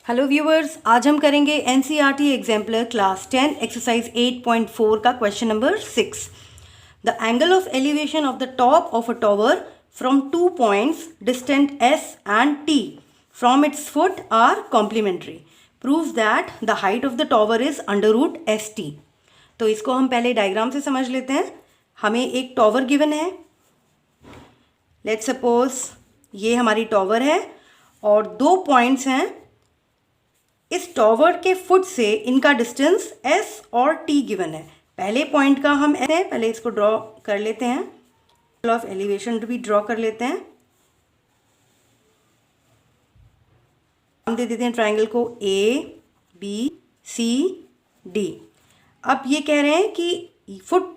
Hello viewers, आज हम करेंगे एनसीईआरटी एग्जाम्पलर क्लास 10 एक्सरसाइज 8.4 का question number 6। The angle of elevation of the top of a tower from 2 points distant S and T from its foot are complementary. Proves that the height of the tower is under root S T. तो इसको हम पहले diagram से समझ लेते हैं। हमें एक टॉवर गिवन है। लेट्स सपोज ये हमारी टॉवर है और 2 पॉइंट्स हैं। इस टॉवर के फुट से इनका डिस्टेंस s और t गिवन है। पहले पॉइंट का हम पहले इसको ड्रॉ कर लेते हैं। ऑफ एलिवेशन भी ड्रॉ कर लेते हैं। हम दे देते हैं ट्राइंगल को ABCD। अब ये कह रहे हैं कि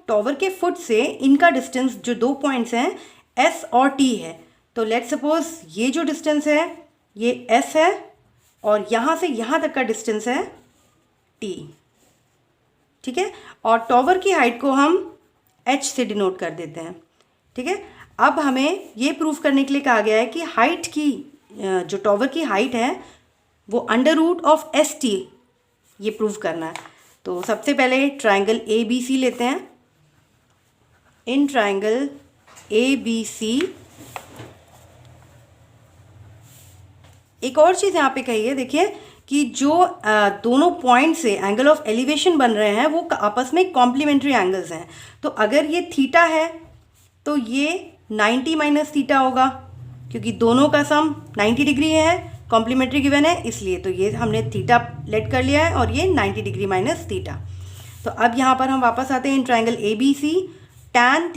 टॉवर के फुट से इनका डिस्टेंस जो 2 पॉइंट्स हैं s और t है। तो लेट्स सपोज ये जो डिस्टेंस है ये s है और यहाँ से यहाँ तक का डिस्टेंस है t। ठीक है, और टॉवर की हाइट को हम h से डिनोट कर देते हैं। ठीक है, अब हमें ये प्रूफ करने के लिए कहा गया है कि हाइट की जो टॉवर की हाइट है वो under root of S T, ये प्रूफ करना है। तो सबसे पहले ट्राइंगल ए बी सी लेते हैं। इन ट्राइंगल ए बी सी एक और चीज़ यहाँ पे कही है, देखिए कि जो दोनों पॉइंट से एंगल ऑफ एलिवेशन बन रहे हैं वो आपस में कॉम्प्लीमेंट्री एंगल्स हैं। तो अगर ये थीटा है तो ये 90 माइनस थीटा होगा, क्योंकि दोनों का सम 90 डिग्री है, कॉम्प्लीमेंट्री गिवन है इसलिए। तो ये हमने थीटा लेट कर लिया है और ये 90 डिग्री माइनस थीटा। तो अब यहाँ पर हम वापस आते हैं in triangle A B C. Tan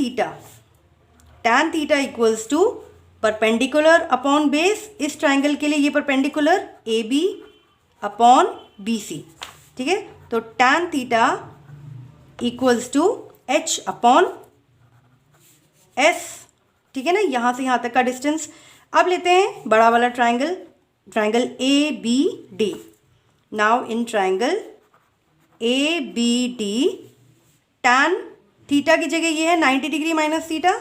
theta equals to perpendicular upon base. इस ट्राइंगल के लिए ये perpendicular A B upon B C. ठीक है, तो tan theta equals to H upon S. ठीक है ना, यहाँ से यहाँ तक का डिस्टेंस। अब लेते हैं बड़ा वाला triangle A B D. Now in triangle A B D tan theta की जगह ये है 90 degree minus theta.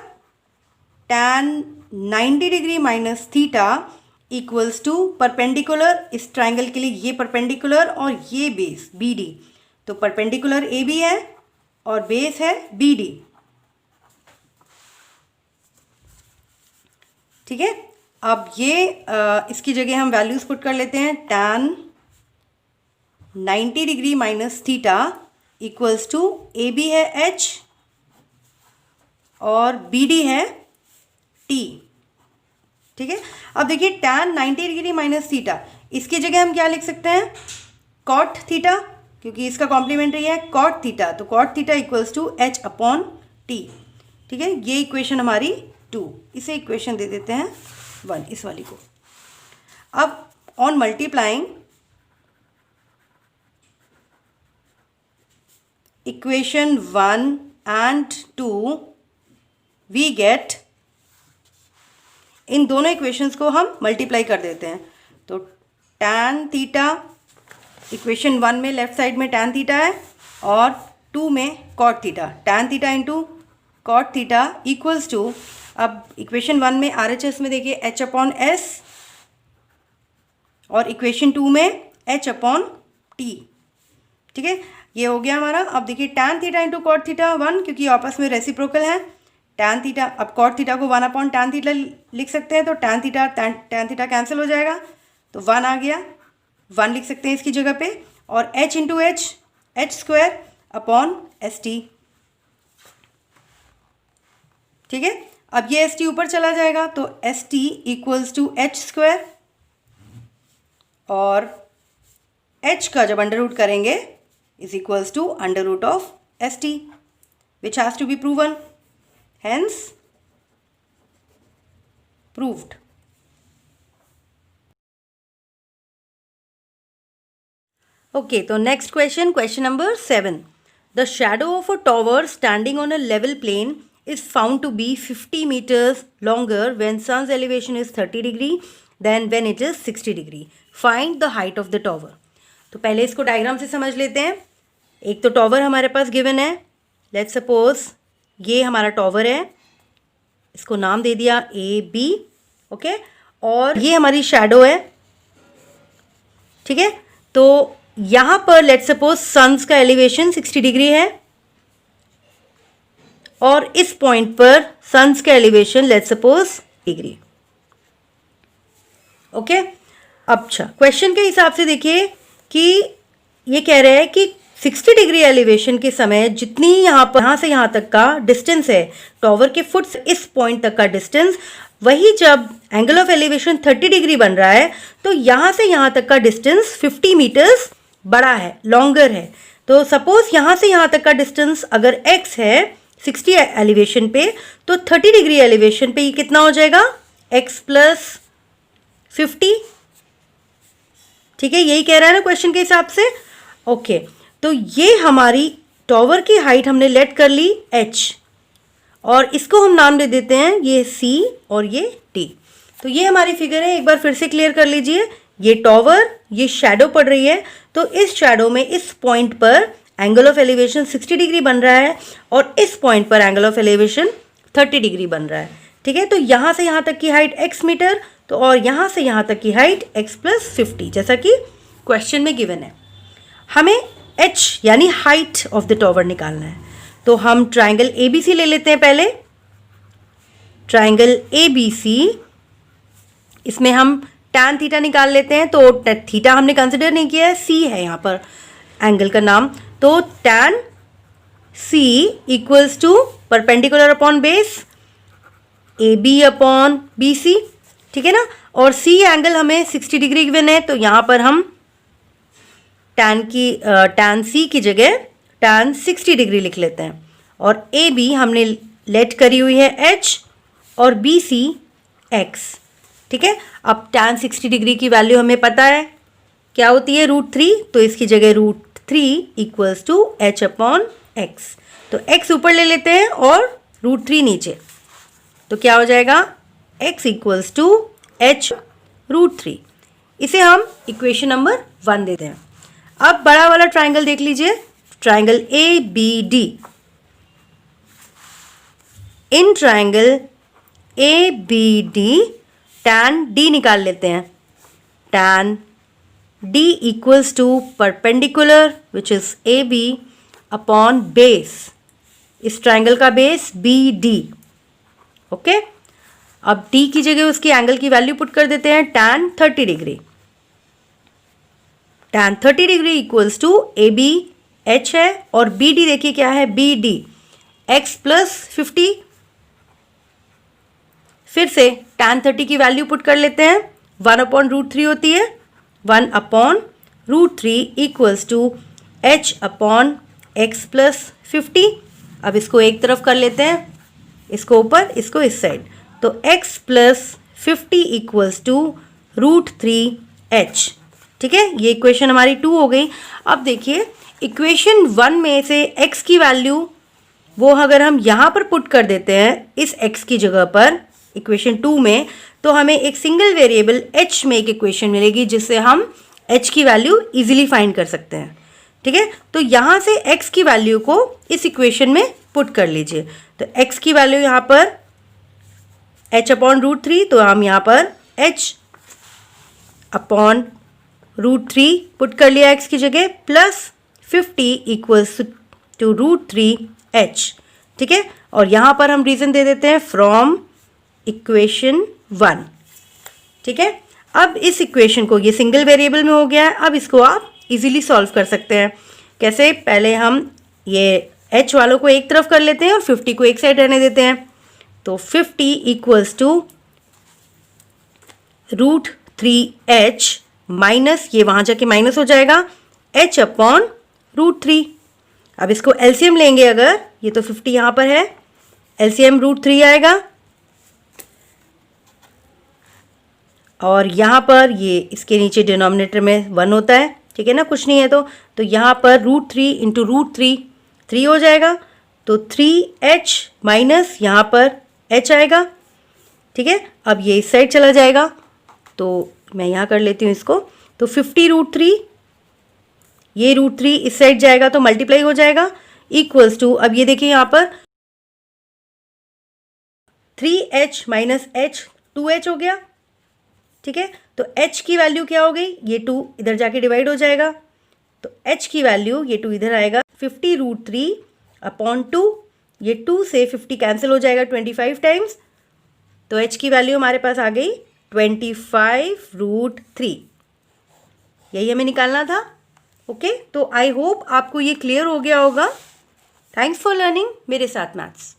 Tan 90 degree minus theta equals to perpendicular, इस ट्राइंगल के लिए ये परपेंडिकुलर और ये बेस बी डी। तो परपेंडिकुलर ए बी है और बेस है बी डी। ठीक है, अब ये इसकी जगह हम वैल्यूज पुट कर लेते हैं। Tan 90 degree minus theta equals to A B है एच और बी डी है टी। ठीक है, अब देखिए टैन 90 डिग्री माइनस थीटा, इसकी जगह हम क्या लिख सकते हैं, कॉट थीटा, क्योंकि इसका कॉम्प्लीमेंट्री है कॉट थीटा। तो cot theta equals to H upon T. ठीक है, ये इक्वेशन हमारी 2, इसे इक्वेशन दे देते हैं 1, इस वाली को। अब on multiplying equation 1 and 2 we get, इन दोनों इक्वेशंस को हम मल्टीप्लाई कर देते हैं। तो टैन थीटा इक्वेशन 1 में लेफ्ट साइड में टैन थीटा है और 2 में cot theta. Tan theta into cot theta equals to, अब इक्वेशन 1 में RHS में देखिए h अपॉन एस और इक्वेशन 2 में h अपॉन टी। ठीक है, ये हो गया हमारा। अब देखिए tan theta into cot theta 1, क्योंकि आपस में रेसिप्रोकल है। टैन थीटा, अब कॉट थीटा को 1 अपॉन टैन थीटा लिख सकते हैं, तो टैन थीटा कैंसिल हो जाएगा, तो 1 आ गया। 1 लिख सकते हैं इसकी जगह पे, और h into H square upon S T. ठीक है, अब ये एस टी ऊपर चला जाएगा तो S T equals to H square, और h का जब अंडर रूट करेंगे is equals to under root of S T, which has to be proven, hence proved. Okay, so next question number 7. The shadow of a tower standing on a level plane is found to be 50 meters longer when sun's elevation is 30 degree than when it is 60 degree. Find the height of the tower. तो पहले इसको diagram से समझ लेते हैं। एक तो tower हमारे पास गिवन है। लेट्स सपोज ये हमारा टॉवर है, इसको नाम दे दिया ए बी। ओके, और ये हमारी शैडो है। ठीक है, तो यहाँ पर लेट्स सपोज सन्स का एलिवेशन 60 डिग्री है और इस पॉइंट पर सन्स का elevation let's suppose degree. Okay, अच्छा क्वेश्चन के हिसाब से देखिए कि ये कह रहे हैं कि 60 डिग्री एलिवेशन के समय जितनी यहाँ से यहाँ तक का डिस्टेंस है टॉवर के फुट से इस पॉइंट तक का डिस्टेंस, वही जब एंगल ऑफ एलिवेशन 30 डिग्री बन रहा है तो यहाँ से यहाँ तक का डिस्टेंस 50 मीटर्स बड़ा है, लॉन्गर है। तो सपोज यहाँ से यहाँ तक का डिस्टेंस अगर x है 60 एलिवेशन पे, तो 30 डिग्री एलिवेशन पे ये कितना हो जाएगा, x प्लस 50। ठीक है, यही कह रहा है ना क्वेश्चन के हिसाब से। ओके, तो ये हमारी टॉवर की हाइट हमने लेट कर ली h और इसको हम नाम दे देते हैं ये c और ये t। तो ये हमारी फिगर है, एक बार फिर से क्लियर कर लीजिए। ये टॉवर, ये शैडो पड़ रही है, तो इस शैडो में इस पॉइंट पर एंगल ऑफ एलिवेशन 60 डिग्री बन रहा है और इस पॉइंट पर एंगल ऑफ एलिवेशन 30 डिग्री बन रहा है। ठीक है, तो यहाँ से यहाँ तक की हाइट x मीटर, तो और यहाँ से यहाँ तक की हाइट x प्लस 50, जैसा कि क्वेश्चन में गिवन है। हमें h यानी हाइट ऑफ द टॉवर निकालना है, तो हम ट्राइंगल ABC ले लेते हैं पहले। ट्राइंगल ABC, इसमें हम tan थीटा निकाल लेते हैं। तो थीटा हमने कंसिडर नहीं किया है, C है यहाँ पर एंगल का नाम, तो tan C equals to perpendicular upon base AB upon BC। ठीक है ना, और C एंगल हमें 60 डिग्री गिवन है, तो यहाँ पर हम tan C की जगह tan 60 डिग्री लिख लेते हैं। और AB हमने लेट करी हुई है h और BC x। ठीक है, अब tan 60 डिग्री की वैल्यू हमें पता है क्या होती है, √3, तो इसकी जगह √3 equals to h upon x। तो x ऊपर ले लेते हैं और √3 नीचे, तो क्या हो जाएगा, x इक्वल्स टू h √3। इसे हम इक्वेशन नंबर 1 देते हैं। अब बड़ा वाला ट्राइंगल देख लीजिए, triangle ABD। In triangle ABD tan D निकाल लेते हैं। tan D equals to perpendicular which is AB upon base, इस ट्राइंगल का बेस BD। ओके, अब D की जगह उसकी एंगल की वैल्यू पुट कर देते हैं, tan 30 degree. tan 30 degree equals to AB h है और BD देखिए क्या है, BD x प्लस 50। फिर से tan 30 की वैल्यू पुट कर लेते हैं, 1 अपॉन √3 होती है, 1 upon √3 equals to h upon x plus 50। अब इसको एक तरफ कर लेते हैं, इसको ऊपर, इसको इस साइड, तो x plus 50 equals to √3h। ठीक है, ये इक्वेशन हमारी 2 हो गई। अब देखिए इक्वेशन 1 में से x की वैल्यू वो अगर हम यहाँ पर पुट कर देते हैं इस x की जगह पर इक्वेशन 2 में, तो हमें एक सिंगल वेरिएबल h में एक इक्वेशन मिलेगी जिससे हम h की वैल्यू इजीली फाइंड कर सकते हैं। ठीक है, तो यहाँ से x की वैल्यू को इस इक्वेशन में पुट कर लीजिए। तो x की वैल्यू यहाँ पर h अपॉन √3, तो हम यहाँ पर h अपॉन √3 पुट कर लिया x की जगह, प्लस 50 इक्वल्स टू √3h। ठीक है, और यहाँ पर हम रीज़न दे देते हैं फ्रॉम इक्वेशन 1। ठीक है, अब इस इक्वेशन को, ये सिंगल वेरिएबल में हो गया है, अब इसको आप इजीली सॉल्व कर सकते हैं। कैसे, पहले हम ये h वालों को एक तरफ कर लेते हैं और 50 को एक साइड रहने देते हैं। तो 50 इक्वल्स टू √3h माइनस, ये वहाँ जाके माइनस हो जाएगा, h अपॉन √3। अब इसको एलसीएम लेंगे अगर, ये तो 50 यहाँ पर है, एलसीएम √3 आएगा और यहाँ पर ये इसके नीचे डिनोमिनेटर में 1 होता है। ठीक है ना, कुछ नहीं है तो यहाँ पर √3 इंटू √3 3 हो जाएगा, तो 3h माइनस यहाँ पर h आएगा। ठीक है, अब ये इस साइड चला जाएगा, तो मैं यहाँ कर लेती हूँ इसको, तो 50 √3, ये √3 इस साइड जाएगा तो मल्टीप्लाई हो जाएगा, इक्वल्स टू, अब ये देखिए यहाँ पर 3h माइनस h 2h हो गया। ठीक है। तो h की वैल्यू क्या हो गई, ये 2 इधर जाके डिवाइड हो जाएगा, तो h की वैल्यू ये 2 इधर आएगा 50√3/2, ये 2 से 50 कैंसिल हो जाएगा 25 टाइम्स, तो h की वैल्यू हमारे पास आ गई 25√3, यही हमें निकालना था। ओके, तो आई होप आपको ये क्लियर हो गया होगा। थैंक्स फॉर लर्निंग मेरे साथ मैथ्स।